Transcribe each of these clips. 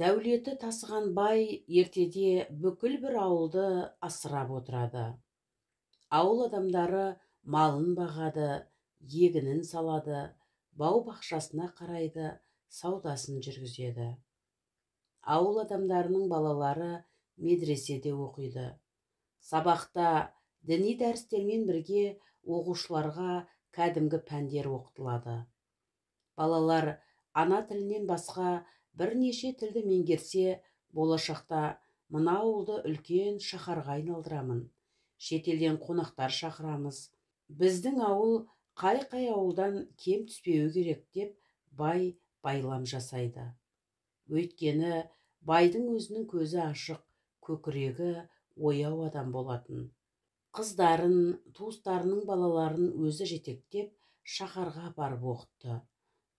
Дәулеті тасыған бай ертеде бүкіл бір ауылды асырап отырады. Ауыл адамдары малын бағады, егінін салады, бау-бақшасына қарайды, саудасын жүргізеді. Ауыл адамдарының балалары медреседе оқиды. Сабақта діни дәрістермен бірге оқушыларға кәдімгі пәндер оқытылады. Балалар ана тілінен басқа бірнеше тілді меңгерсе, болашақта мына ауылды үлкен шаһарға айналдырамын, шетелден қонақтар шақырамыз, біздің ауыл қай ауылдан кем түспеуі керек деп бай байлам жасайды. Өйткені байдың өзінің көзі ашық, көкірегі ояу адам болатын. Қыздарын, туыстарының балаларын өзі жетектеп шаһарға апарып оқытты.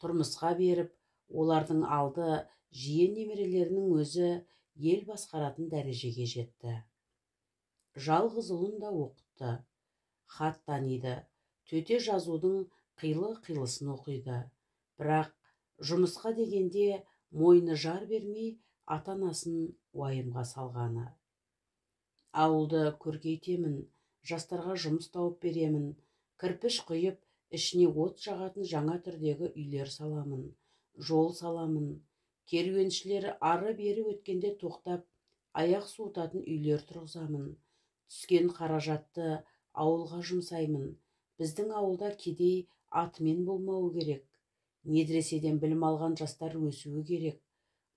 Тұрмысқа беріп, олардың алды жиен немерелерінің өзі ел басқаратын дәрежеге жетті. Жалғыз ұлын да оқытты. Хат таниды, төте жазудың қилы-қилысын оқиды. Бірақ жұмысқа дегенде мойны жар бермей, ата-анасын уайымға салғаны. Ауылды көркейтемін, жастарға жұмыс тауып беремін, кірпіш құйып, ішіне от жағатын жаңа түрдегі үйлер саламын, жол саламын, керуеншілер ары-бері өткенде тоқтап, аяқ суытатын үйлер тұрғызамын, түскен қаражатты ауылға жұмсаймын, біздің ауылда кедей атымен болмауы керек, медреседен білім алған жастар өсуі керек,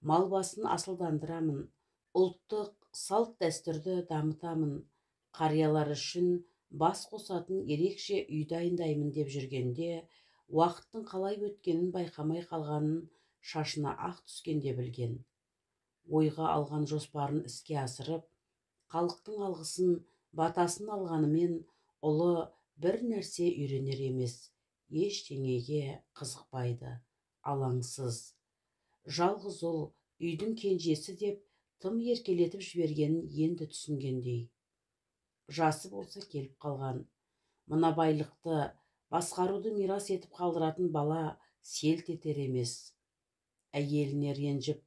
мал басын асылдандырамын, ұлттық салт дәстүрді дамытамын, қариялар үшін бас қосатын ерекше үй дайындаймын деп жүргенде, уақыттың қалай өткенін байқамай қалғанын шашына ақ түскенде білген. Ойға алған жоспарын іске асырып, халықтың алғысын, батасын алғанымен, ұлы бір нәрсе үйренер емес, ештеңеге қызықпайды, алаңсыз. Жалғыз ұл, үйдің кенжесі деп, тым еркелетіп жібергенін енді түсінгендей. Жасы болса келіп қалған. Мына байлықты, басқаруды мирас етіп қалдыратын бала селт етер емес. Әйеліне ренжіп,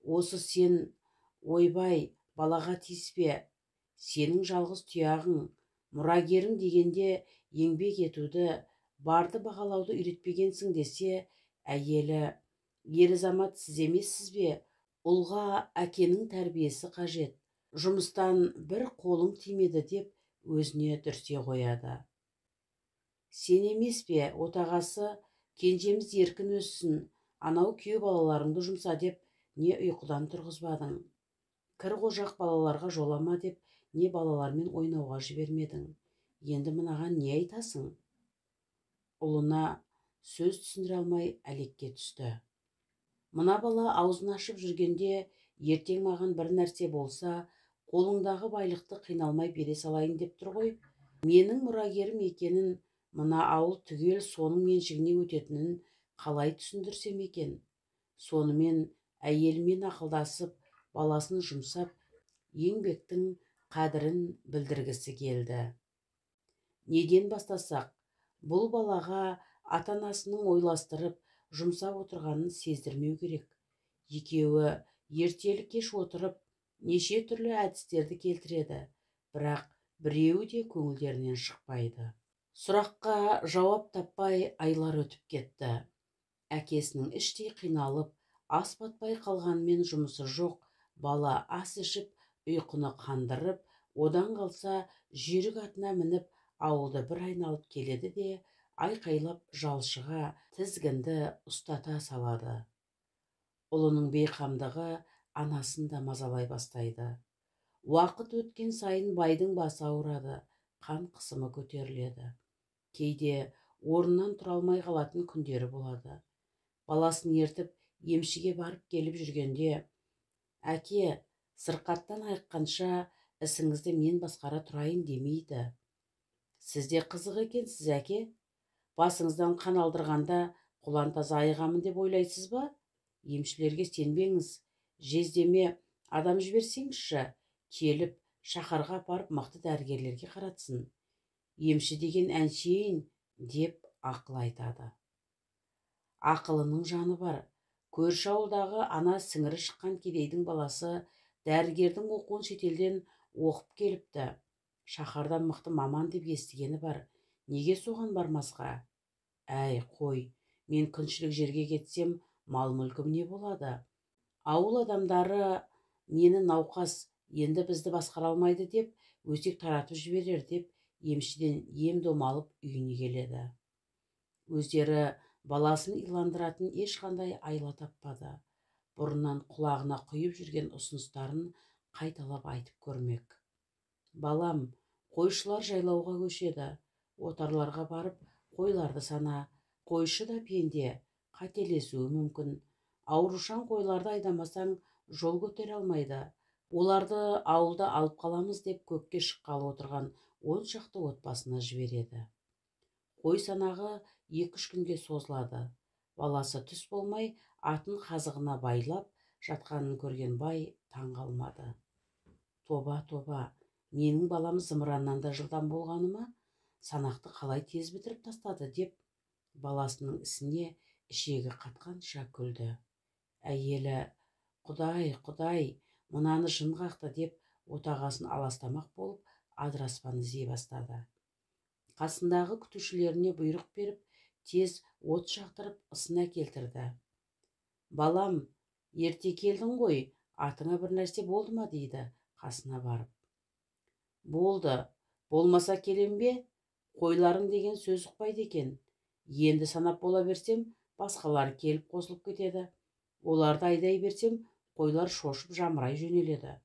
осы сен, ойбай, балаға тиіспе, сенің жалғыз тұяғың, мұрагерің дегенде еңбек етуді, барды бағалауды үйретпегенсің десе, әйелі, ер азамат сіз емессіз бе, ұлға әкенің тәрбиесі қажет, жұмыстан бір қолың тимеді деп өзіне дүрсе қояды. Сен емес пе, отағасы, кенжеміз еркін өссін, анау күйеу балаларыңды жұмса деп, не ұйқыдан тұрғызбадың? Кір қожақ балаларға жолама деп, не балалармен ойнауға жібермедің? Енді мынаған не айтасың? Ұлына сөз түсіндіре алмай әлекке түсті. Мына бала аузын ашып жүргенде, ертең маған бір нәрсе болса, қолыңдағы байлықты қиналмай бере салайын деп тұр ғой. Менің мұрагерім екенін, мына ауыл түгел соның меншігіне өтетінін қалай түсіндірсем екен? Сонымен әйелімен ақылдасып, баласын жұмсап, еңбектің қадірін білдіргісі келді. Неден бастасақ, бұл балаға ата-анасының ойластырып, жұмсап отырғанын сездірмеу керек. Екеуі ертелі кеш отырып, неше түрлі әдістерді келтіреді, бірақ біреуі де көңілдерінен шықпайды. Сұраққа жауап таппай айлар өтіп кетті. Әкесінің іштей қиналып, ас батпай қалғанымен жұмысы жоқ, бала ас ішіп, ұйқыны қандырып, одан қалса жүйрік атына мініп, ауылды бір айналып келеді де, айқайлап жалшыға тізгінді ұстата салады. Ұлының бейқамдығы анасын да мазалай бастайды. Уақыт өткен сайын байдың басы ауырады, қан қысымы көтеріледі. Кейде орнынан тұра алмай қалатын күндері болады. Баласын ертіп, емшіге барып келіп жүргенде, әке, сырқаттан айыққанша ісіңізді мен басқара тұрайын демейді. Сізде қызық екенсіз, әке? Басыңыздан қан алдырғанда құлантаза айығамын деп ойлайсыз ба? Емшілерге сенбеңіз, жездеме адам жіберсеңізші, келіп шаһарға апарып мықты дәрігерлерге қаратсын. Емші деген әншейін деп ақыл айтады. Ақылының жаны бар, Көрші ауылдағы ана сіңірі шыққан кедейдің баласы дәрігердің оқуын шетелден оқып келіпті. Шаһардан мықты маман деп естігені бар. Неге соған бармасқа? Әй, қой, мен күншілік жерге кетсем, мал-мүлкім не болады? Ауыл адамдары мені науқас, енді бізді басқара алмайды деп, өсек таратып жіберер деп, емшіден ем-дом алып үйіне келеді. Өздері баласын иландыратын ешқандай айла таппады. Бұрыннан құлағына құйып жүрген ұсыныстарын қайталап айтып көрмек. Балам, қойшылар жайлауға көшеді. Отарларға барып, қойларды сана. Қойшы да пенде, қателесуі мүмкін. Аурушаң қойларды айдамасаң, жол көтере алмайды. Оларды ауылда алып қаламыз деп көкке шыққалы отырған 10 шақты отбасына жібереді. Қой санағы 2-3 күнге созылады. Баласы түс болмай, атын қазығына байлап жатқанын көрген бай таң қалмады. Тоба, тоба, менің балам зымыраннан да жылдам болғаны ма? Санақты қалай тез бітіріп тастады деп, баласының ісіне ішегі қатқанша күлді. Әйелі, құдай, құдай, мынаны жын қақты деп, отағасын аластамақ болып, адыраспан іздей бастады. Қасындағы күтушілеріне бұйрық беріп, тез от шақтырып ысына келтірді. Балам, ерте келдің ғой, атыңа бір нәрсе болды ма дейді қасына барып. Болды, болмаса келем бе? Қойларың деген сөз ұқпайды екен. Енді санап бола берсем, басқалар келіп қосылып кетеді. Оларды айдай берсем, қойлар шошып жамырай жөнеледі.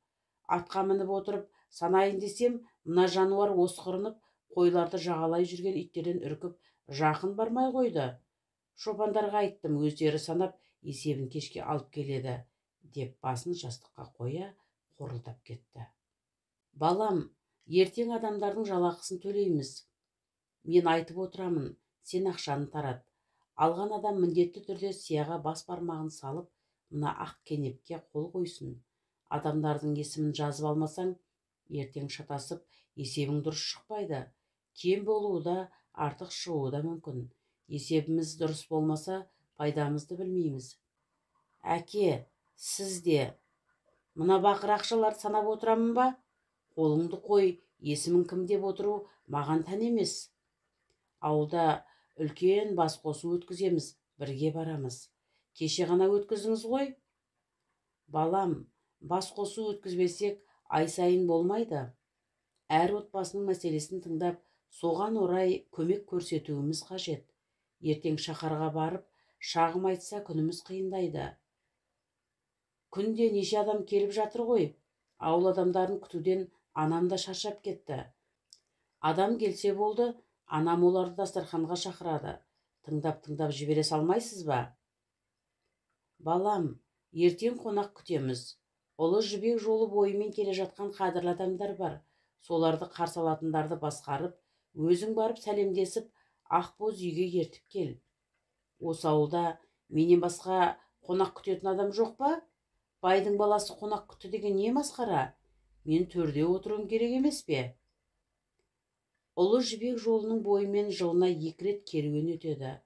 Атқа мініп отырып санайын десем, мына жануар осқырынып, қойларды жағалай жүрген иттерден үркіп, жақын бармай қойды. Шопандарға айттым, өздері санап, есебін кешке алып келеді, деп басын жастыққа қоя, қорылдап кетті. Балам, ертең адамдардың жалақысын төлейміз. Мен айтып отырамын, сен ақшаны тарат. Алған адам міндетті түрде сияға бас бармағын салып, мына ақ кенепке қол қойсын. Адамдардың есімін жазып алмасаң, ертең шатасып, есебің дұрыс шықпайды. Кем болуы да, артық шығуы да мүмкін. Есебіміз дұрыс болмаса, пайдамызды білмейміз. Әке, сіз де, мына бақыр ақшаларды санап отырамын ба? Қолыңды қой, есімін кім деп отыру маған тән емес. Ауылда үлкен бас қосу өткіземіз, бірге барамыз. Кеше ғана өткіздіңіз ғой? Балам, бас қосу өткізбесек, ай сайын болмайды. Әр отбасының мәселесін тыңдап, соған орай көмек көрсетуіміз қажет. Ертең шаһарға барып, шағым айтса күніміз қиындайды. Күнде неше адам келіп жатыр ғой. Ауыл адамдарын күтуден анам да шаршап кетті. Адам келсе болды, анам оларды дастарханға шақырады. Тыңдап жібере салмайсыз ба? Балам, ертең қонақ күтеміз. Ұлы жібек жолы бойымен келе жатқан қадірлі адамдар бар. Соларды қарсы алатындарды басқарып, өзің барып сәлемдесіп, ақбоз үйге ертіп кел. Осы ауылда менен басқа қонақ күтетін адам жоқ па? Байдың баласы қонақ күтті деген не масқара? Мен төрде отыруым керек емес пе? Ұлы жібек жолының бойымен жылына 2 рет керуен өтеді.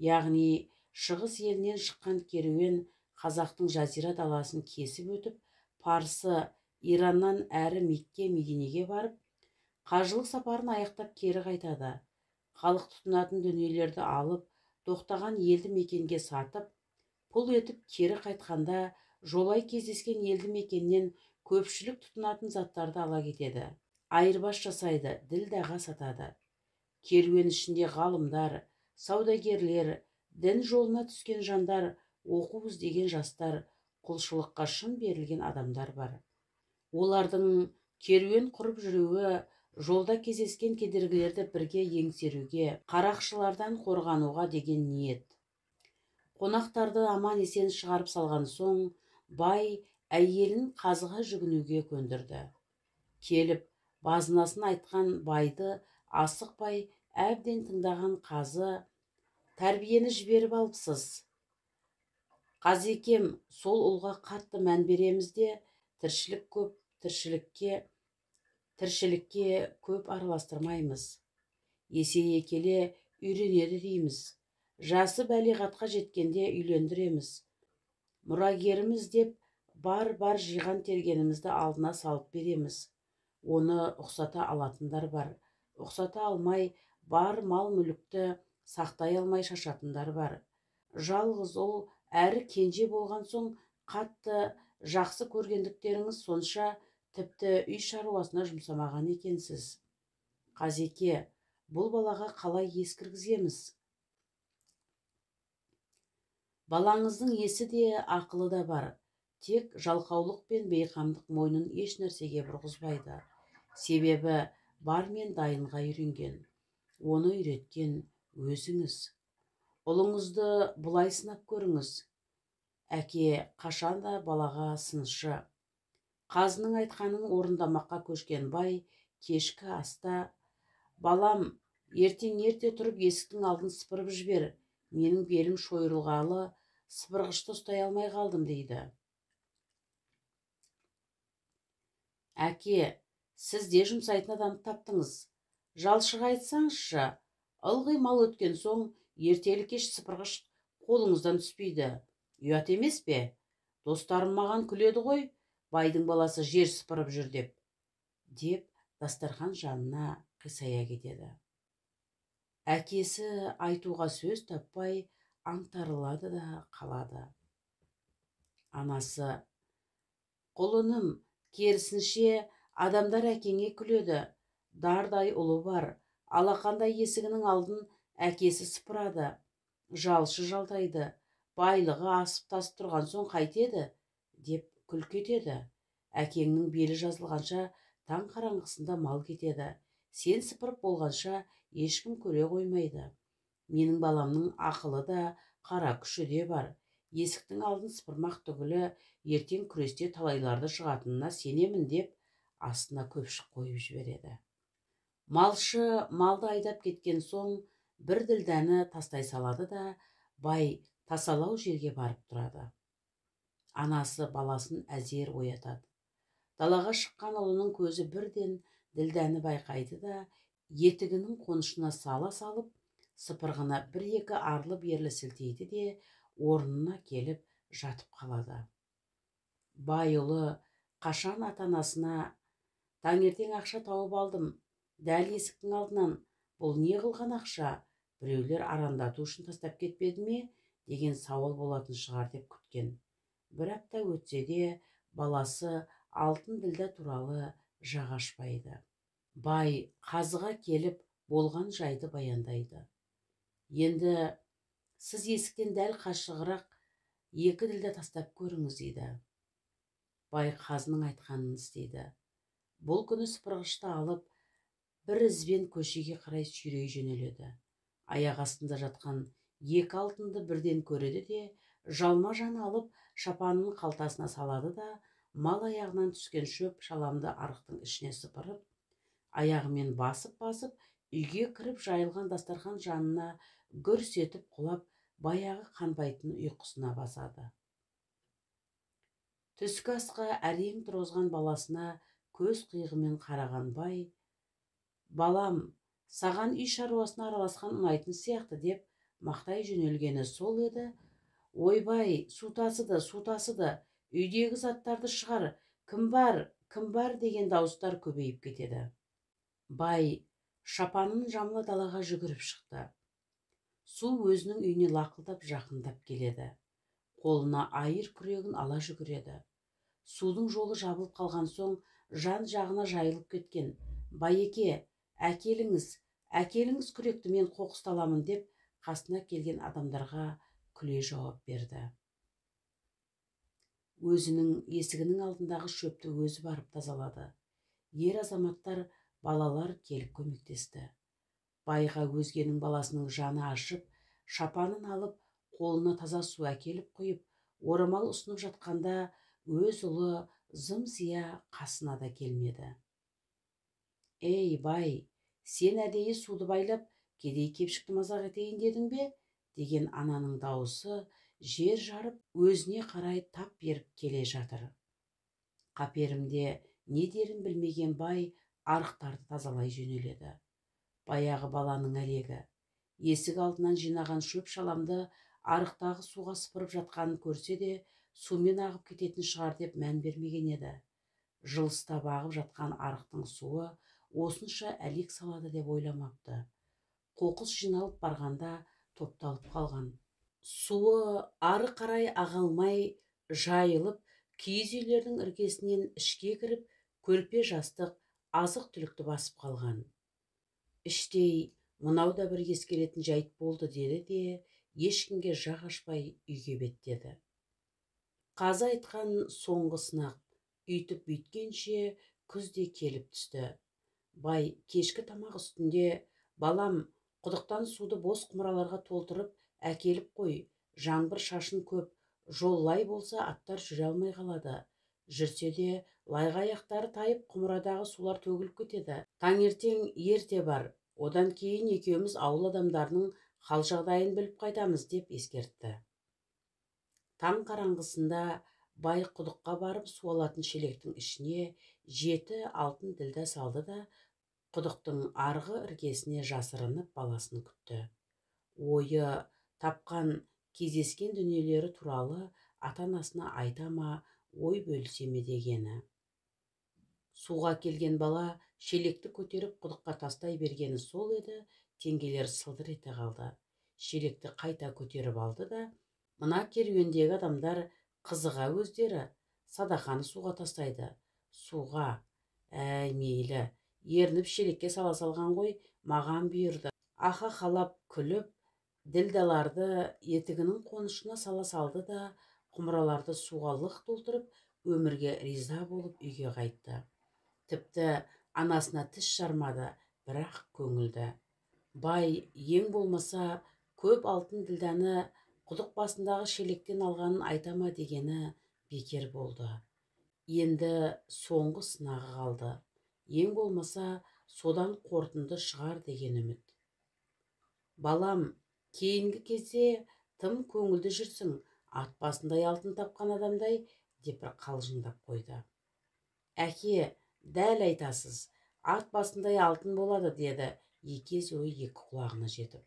Яғни шығыс елінен шыққан керуен қазақтың жазира даласын кесіп өтіп, Парсы, Ираннан әрі Мекке, Мединеге барып, қажылық сапарын аяқтап кері қайтады. Халық тұтынатын дүниелерді алып, тоқтаған елді мекенге сатып, пұл етіп кері қайтқанда, жолай кездескен елді мекеннен көпшілік тұтынатын заттарды ала кетеді. Айырбас жасайды, ділдәға сатады. Керуен ішінде ғалымдар, саудагерлер, дін жолына түскен жандар, оқу іздеген жастар, құлшылыққа шын берілген адамдар бар. Олардың керуен құрып жүруі, жолда кездескен кедергілерді бірге еңсеруге, қарақшылардан қорғануға деген ниет. Қонақтарды аман есен шығарып салған соң, бай әйелін қазыға жүгінуге көндірді. Келіп, базынасын айтқан байды асықпай әбден тыңдаған қазы, тәрбиені жіберіп алыпсыз. Қазекем, сол ұлға қатты мән береміз де, тіршілік көп, тіршілікке көп араластырмаймыз. Есейе келе үйренеді дейміз. Жасы бәлиғатқа жеткенде үйлендіреміз. Мұрагеріміз деп бар жиған тергенімізді алдына салып береміз. Оны ұқсата алатындар бар. Ұқсата алмай, бар мал мүлікті сақтай алмай шашатындар бар. Жалғыз ол әрі кенже болған соң қатты жақсы көргендіктеріңіз сонша тіпті үй шаруасына жұмсамаған екенсіз. Қазеке, бұл балаға қалай ес кіргіземіз? Балаңыздың есі де ақылы да бар. Тек жалқаулық пен бейқамдық мойнын еш нәрсеге бұрғызбайды. Себебі бар мен дайынға үйренген. Оны үйреткен өзіңіз. Ұлыңызды бұлай сынап көріңіз. Әке қашанда балаға сыншы. Қазының айтқанын орындамаққа көшкен бай кешкі аста: балам, ертең ерте тұрып есіктің алдын сыпырып жібер. Менің белім шойырылғалы, сыпырғышты ұстай алмай қалдым дейді. Әке, сіз де жұмсайтын адамды таптыңыз. Жалшыға айтсаңызшы, ылғи мал өткен соң ертелі кеш сыпырғыш қолыңыздан түспейді. Ұят емес пе? Достарым маған күледі ғой, байдың баласы жер сыпырып жүр деп дастархан жанына қисая кетеді. Әкесі айтуға сөз таппай аңтарылады да қалады. Анасы: құлыным, керісінше адамдар әкеңе күледі. Дардай ұлы бар, алақандай есігінің алдын әкесі сыпырады. Жалшы жалтайды, байлығы асып тасып тұрған соң қайтеді деп күлкі етеді. Әкеңнің белі жазылғанша таң қараңғысында мал кетеді. Сен сыпырып болғанша ешкім көре қоймайды. Менің баламның ақылы да, қара күші де бар. Есіктің алдын сыпырмақ түгілі ертең күресте талайларды шығатынына сенемін деп астына көпшік қойып жібереді. Малшы малды айдап кеткен соң бір ділдәні тастай салады да бай тасалау жерге барып тұрады. Анасы баласын әзер оятады. Далаға шыққан ұлының көзі бірден ділдәні байқайды да етігінің қонышына сала салып, сыпырғына бір-екі арлы-берлі сілтейді де орнына келіп жатып қалады. Бай ұлы қашан ата-анасына: таңертең ақша тауып алдым, дәл есіктің алдынан, бұл не қылған ақша, біреулер арандату үшін тастап кетпеді ме, деген сауал болатын шығар деп күткен. Бір апта өтсе де баласы алтын ділдә туралы жақ ашпайды. Бай қазыға келіп болған жайды баяндайды. Енді сіз есіктен дәл қашығырақ 2 ділдә тастап көріңіз дейді. Бай қазының айтқанын істейді. Бұл күні сыпырғышты алып, бір ізбен көшеге қарай сүйрей жөнеледі. Аяқ астында жатқан 2 алтынды бірден көреді де, жалма-жан алып шапанының қалтасына салады да, мал аяғынан түскен шөп шаламды арықтың ішіне сыпырып, аяғымен басып-басып, үйге кіріп жайылған дастархан жанына гүрс етіп құлап, баяғы қанбайтын ұйқысына басады. Түскі асқа әрең тұрғызған баласына көз қиығымен қараған бай: балам, саған үй шаруасына араласқан ұнайтын сияқты деп мақтай жөнелгені сол еді. Ойбай, су тасыды, үйдегі заттарды шығар, кім бар деген дауыстар көбейіп кетеді. Бай шапанын жамыла далаға жүгіріп шықты. Су өзінің үйіне лақылдап жақындап келеді. Қолына айыр күрегін ала жүгіреді. Судың жолы жабылып қалған соң жан жағына жайылып кеткен. Байеке, әкеліңіз күректі, мен қоқысты аламын деп қасына келген адамдарға күле жауап берді. Өзінің есігінің алдындағы шөпті өзі барып тазалады. Ер азаматтар, балалар келіп көмектесті. Байға өзгенің баласының жаны ашып, шапанын алып, қолына таза су әкеліп құйып, орамал ұсынып жатқанда, өз ұлы зым-зия қасына да келмеді. Ей, бай, сен әдейі суды байлап, кедей-кепшікті мазақ етейін дедің бе? Деген ананың дауысы жер жарып, өзіне қарай тап беріп келе жатыр. Қаперімде не дерін білмеген бай арықтарды тазалай жөнеледі. Баяғы баланың әлегі. Есік алдынан жинаған шөп шаламды арықтағы суға сыпырып жатқанын көрсе де, сумен ағып кететін шығар деп мән бермеген еді. Жылыстап ағып жатқан арықтың суы осынша әлек салады деп ойламапты. Қоқыс жиналып барғанда топталып қалған. Суы ары қарай аға алмай жайылып, киіз үйлердің іргесінен ішке кіріп, көрпе жастық, азық түлікті басып қалған. Іштей, мынау да бір ескеретін жайт болды деді де, ешкімге жақ ашпай үйге беттеді. Қазы айтқан соңғы сынақ, үйтіп бүйткенше күз де келіп түсті. Бай кешкі тамақ үстінде, балам, құдықтан суды бос құмыраларға толтырып әкеліп қой, жаңбыр шашын көп, жол лай болса аттар жүре алмай қалады. Жүрсе де лайға аяқтары тайып құмырадағы сулар төгіліп кетеді. Таңертең ерте бар, одан кейін екеуміз ауыл адамдарының хал жағдайын біліп қайтамыз деп ескертті. Таң қараңғысында бай құдыққа барып су алатын шелектің ішіне 7 алтын ділдә салды да, құдықтың арғы іргесіне жасырынып баласын күтті. Ойы, тапқан, кездескен дүниелері туралы ата-анасына айта ма, ой бөлісе ме дегені. Суға келген бала шелекті көтеріп құдыққа тастай бергені сол еді, теңгелер сылдыр ете қалды. Шелекті қайта көтеріп алды да, мына керуендегі адамдар қызыға өздері садақаны суға тастайды. Суға, әй мейлі, ерініп шелекке сала салған ғой, маған бұйырды. Аха қалап күліп, ділдаларды етігінің қонышына сала салды да, құмыраларды суға лық толтырып, өмірге риза болып үйге қайтты. Тіпті анасына тіс жармады, бірақ көңілді. Бай ең болмаса көп алтын ділдәні құдық басындағы шелектен алғанын айтама дегені бекер болды. Енді соңғы сынағы қалды. Ең болмаса содан қорытынды шығар деген үміт. Балам, кейінгі кезде тым көңілді жүрсің, ат басындай алтын тапқан адамдай, деп бір қалжыңдап қойды. Әке, дәл айтасыз, ат басындай алтын болады, деді екез ой екі құлағына жетіп.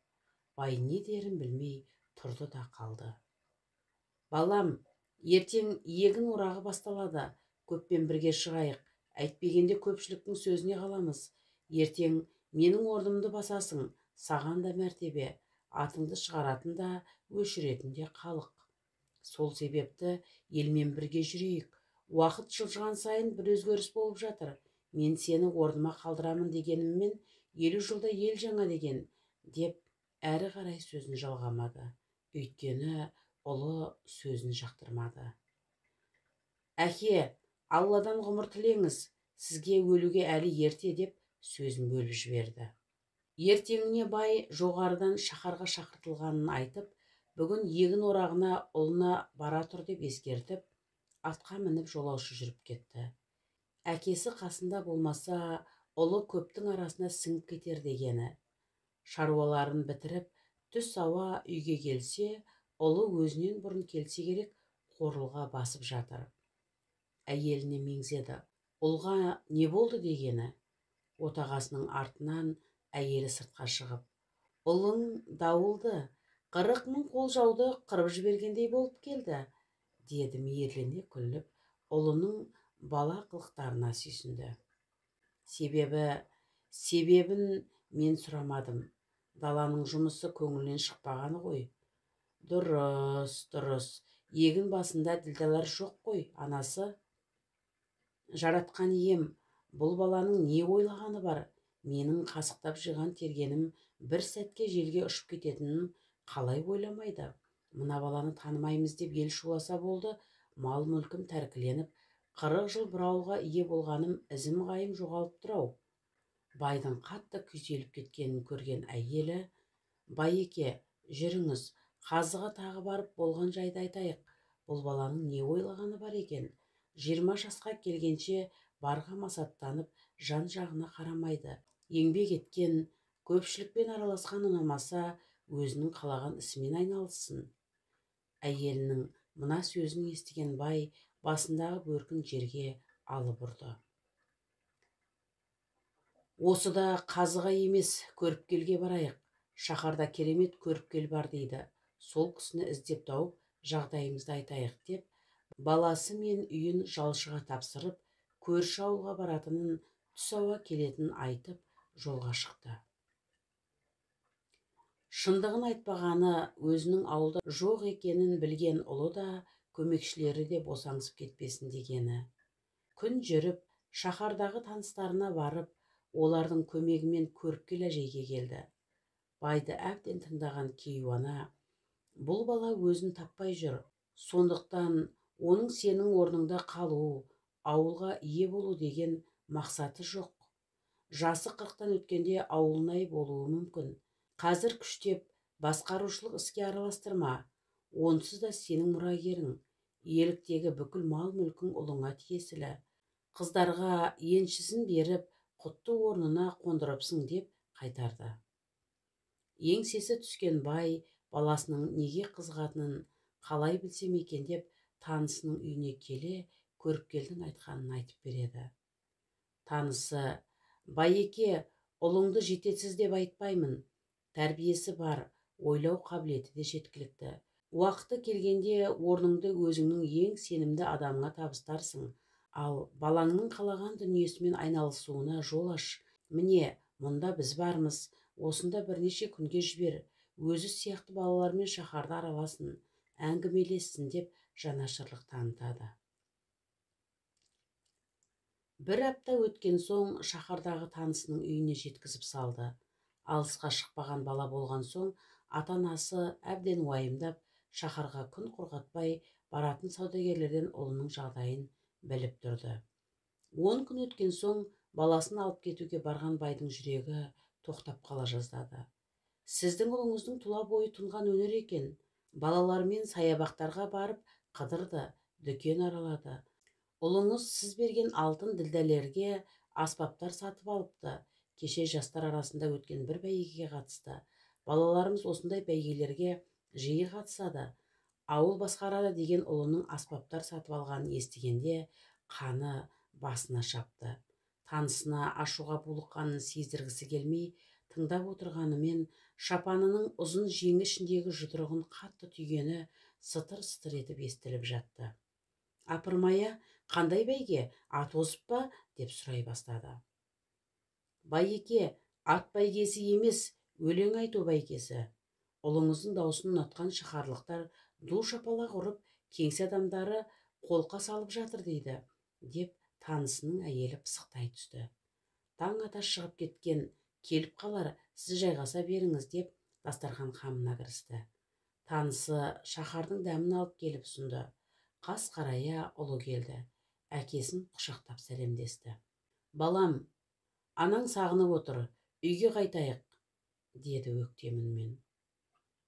Бай не дерін білмей тұрды да қалды. Балам, ертең егін орағы басталады, көппен бірге шығайық, әйтпегенде көпшіліктің сөзіне қаламыз. Ертең менің орнымды басасың, саған да мәртебе, атыңды шығаратын да, өшіретін де халық. Сол себепті елмен бірге жүрейік. Уақыт жылжыған сайын бір өзгеріс болып жатыр. Мен сені орныма қалдырамын дегеніммен, 50 жылда ел жаңа деген, деп әрі қарай сөзін жалғамады. Өйткені ұлы сөзін жақтырмады. Әке, Алладан ғұмыр тілеңіз, сізге өлуге әлі ерте, деп сөзін бөліп жіберді. Ертеңіне бай жоғарыдан шаһарға шақыртылғанын айтып, бүгін егін орағына ұлына бара тұр деп ескертіп, атқа мініп жолаушы жүріп кетті. Әкесі қасында болмаса, ұлы көптің арасына сіңіп кетер дегені. Шаруаларын бітіріп, түс ауа үйге келсе, ұлы өзінен бұрын келсе керек, қорылға басып жатыр. Әйеліне меңзеді. Ұлға не болды дегені. Отағасының артынан әйелі сыртқа шығып, ұлың дауылды, 40 000 қол жауды қырып жібергендей болып келді, деді мейірлене күліп, ұлының бала қылықтарына сүйсінді. Себебін мен сұрамадым. Даланың жұмысы көңілінен шықпағаны ғой. Дұрыс, егін басында ділдалар жоқ қой, анасы. Жаратқан ием, бұл баланың не ойлағаны бар? Менің қасықтап жиған тергенім бір сәтке желге ұшып кететінін қалай ойламайды? Мына баланы танымаймыз деп ел шуласа болды, мал мүлкім тәркіленіп, 40 жыл бір ауылға ие болғаным ізім ғайым жоғалып тұрау. Байдың қатты күйзеліп кеткенін көрген әйелі, Байеке, жүріңіз, қазыға тағы барып болған жайды айтайық. Бұл баланың не ойлағаны бар екен? 20 жасқа келгенше барға масаттанып, жан жағына қарамайды. Еңбек еткен, көпшілікпен араласқан ұнамаса, өзінің қалаған ісімен айналыссын. Әйелінің мына сөзін естіген бай басындағы бөркін жерге алып ұрды. Осы да қазыға емес, көріпкелге барайық. Шаһарда керемет көріпкел бар дейді. Сол кісіні іздеп тауып, жағдайымызды айтайық, деп баласы мен үйін жалшыға тапсырып, көрші ауылға баратынын, түс ауа келетінін айтып, жолға шықты. Шындығын айтпағаны, өзінің ауылда жоқ екенін білген ұлы да, көмекшілері де босаңсып кетпесін дегені. Күн жүріп, шаһардағы таныстарына барып, олардың көмегімен Көріпкел әжейге келді. Байды әбден тыңдаған кейуана, бұл бала өзін таппай жүр, сондықтан оның сенің орныңда қалу, ауылға ие болу деген мақсаты жоқ. Жасы 40-тан өткенде ауылнай болуы мүмкін. Қазір күштеп басқарушылық іске араластырма, онсыз да сенің мұрагерің, иеліктегі бүкіл мал мүлкің ұлыңа тиесілі. Қыздарға еншісін беріп, құтты орнына қондырыпсың деп қайтарды. Еңсесі түскен бай, баласының неге қызғатынын қалай білсем екен деп, танысының үйіне келе, Көріпкелдің айтқанын айтып береді. Танысы: байеке, ұлыңды жетесіз деп айтпаймын, тәрбиесі бар, ойлау қабілеті де жеткілікті. Уақыты келгенде орныңды өзіңнің ең сенімді адамыңа табыстарсың, ал балаңның қалаған дүниесімен айналысуына жол аш. Міне, мұнда біз бармыз, осында бірнеше күнге жібер, өзі сияқты балалармен шаһарда араласын, әңгімелессін деп жанашырлық танытады. Бір апта өткен соң шаһардағы танысының үйіне жеткізіп салды. Алысқа шықпаған бала болған соң, ата-анасы әбден уайымдап, шаһарға күн құрғатпай баратын саудагерлерден ұлының жағдайын біліп тұрды. 10 күн өткен соң, баласын алып кетуге барған байдың жүрегі тоқтап қала жаздады. Сіздің ұлыңыздың тұла бойы тұнған өнер екен. Балалармен саябақтарға барып қыдырды, дүкен аралады. Ұлыңыз сіз берген алтын ділдәлерге аспаптар сатып алыпты. Кеше жастар арасында өткен бір бәйгеге қатысты. Балаларымыз осындай бәйгелерге жиі қатысады. Ауыл басқарады деген ұлының аспаптар сатып алғанын естігенде қаны басына шапты. Танысына ашуға булыққанын сездіргісі келмей, тыңдап отырғанымен, шапанының ұзын жеңі ішіндегі жұдырығын қатты түйгені сытыр-сытыр етіп естіліп жатты. Апырмая, қандай бәйге, ат озып па? Деп сұрай бастады. Байеке, ат бәйгесі емес, өлең айту бәйгесі. Ұлыңыздың даусын ұнатқан шаһарлықтар ду шапалақ ұрып, кеңсе адамдары қолқа салып жатыр дейді, деп танысының әйелі пысықтай түсті. Таң ата шығып кеткен, келіп қалар, сіз жайғаса беріңіз деп дастархан қамына кірісті. Танысы шаһардың дәмін алып келіп ұсынды. Қас қарая ұлы келді. Әкесін құшақтап сәлемдесті. Балам, анаң сағынып отыр, үйге қайтайық, деді өктем үнмен.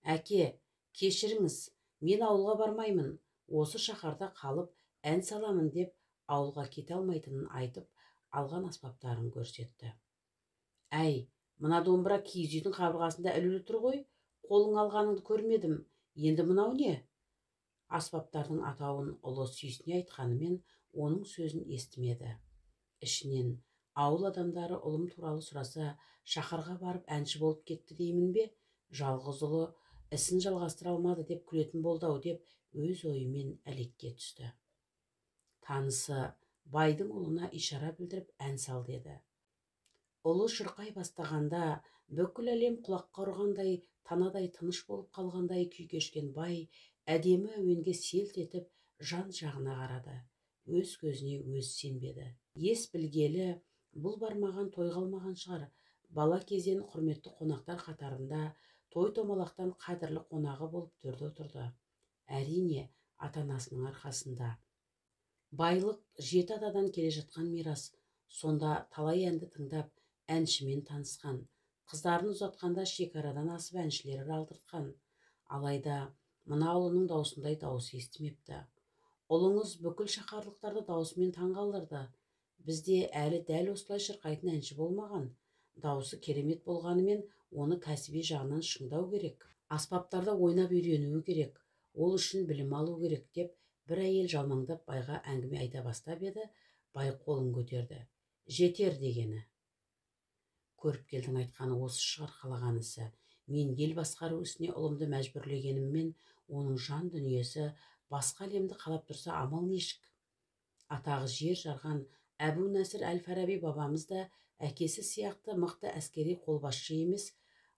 Әке, кешіріңіз, мен ауылға бармаймын, осы шаһарда қалып ән саламын деп ауылға кете алмайтынын айтып, алған аспаптарын көрсетті. Әй, мына домбыра киіз үйдің қабырғасында ілулі тұр ғой, қолың алғаныңды көрмедім, енді мынау не? Аспаптардың атауын ұлы сүйсіне айтқанымен, оның сөзін естімеді. Ішінен, ауыл адамдары ұлым туралы сұраса, шаһарға барып әнші болып кетті деймін бе? Жалғыз ұлы ісін жалғастыра алмады деп күлетін болды ау деп өз ойымен әлекке түсті. Танысы байдың ұлына ишара білдіріп ән сал деді. Ұлы шырқай бастағанда, бүкіл әлем құлаққа ұрғандай, танадай тыныш болып қалғандай күй кешкен бай әдемі әуенге селт етіп жан жағына қарады. Өз көзіне өзі сенбеді. Ес білгелі, бұл бармаған той қалмаған шығар. Бала кезден құрметті қонақтар қатарында, той томалақтан қадірлі қонағы болып төрде отырды. Әрине, ата-анасының арқасында. Байлық 7 атадан келе жатқан мирас. Сонда талай әнді тыңдап, әншімен танысқан. Қыздарын ұзатқанда шекарадан асып әншілері алдыртқан. Алайда, мына ұлының даусындай дауыс естімепті. Ұлыңыз бүкіл шаһарлықтарды даусымен таңғалдырды. Бізде әлі дәл осылай шырқайтын әнші болмаған. Дауысы керемет болғанымен, оны кәсіби жағынан шыңдау керек. Аспаптарда ойнап үйренуі керек. Ол үшін білім алу керек деп, бір әйел жалмаңдап байға әңгіме айта бастап еді, бай қолын көтерді. Жетер дегені. Көріпкелдің айтқаны осы шығар қалаған ісі. Мен ел басқару ісіне ұлымды мәжбүрлегеніммен, оның жан дүниесі басқа әлемді қалап тұрса амал нешік? Атағы жер жарған Әбу Нәсір әл-Фараби бабамыз да әкесі сияқты мықты әскери қолбасшы емес,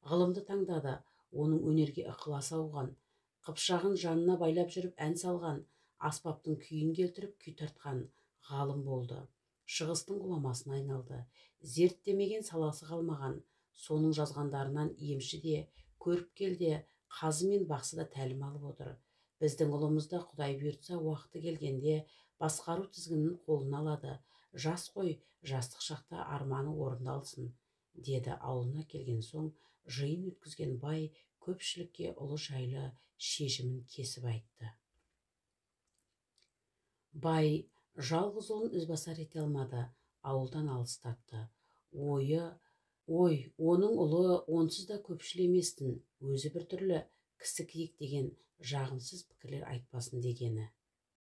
ғылымды таңдады. Оның өнерге ықыласы ауған, қыпшағын жанына байлап жүріп ән салған, аспаптың күйін келтіріп күй тартқан ғалым болды. Шығыстың ғұламасына айналды. Зерттемеген саласы қалмаған. Соның жазғандарынан емші де, көріпкел де, қазы мен бақсы да тәлім алып отыр. Біздің ұлымызда Құдай бұйыртса уақыты келгенде басқару тізгінін қолына алады. Жас қой, жастық шақта арманы орындалсын, деді ауылына келген соң жиын өткізген бай көпшілікке ұлы жайлы шешімін кесіп айтты. Бай жалғыз ұлын ізбасар ете алмады, ауылдан алыстатты. Ой, оның ұлы онсыз да көпшіл еместін, өзі бір түрлі кісі киік деген жағымсыз пікірлер айтпасын дегені.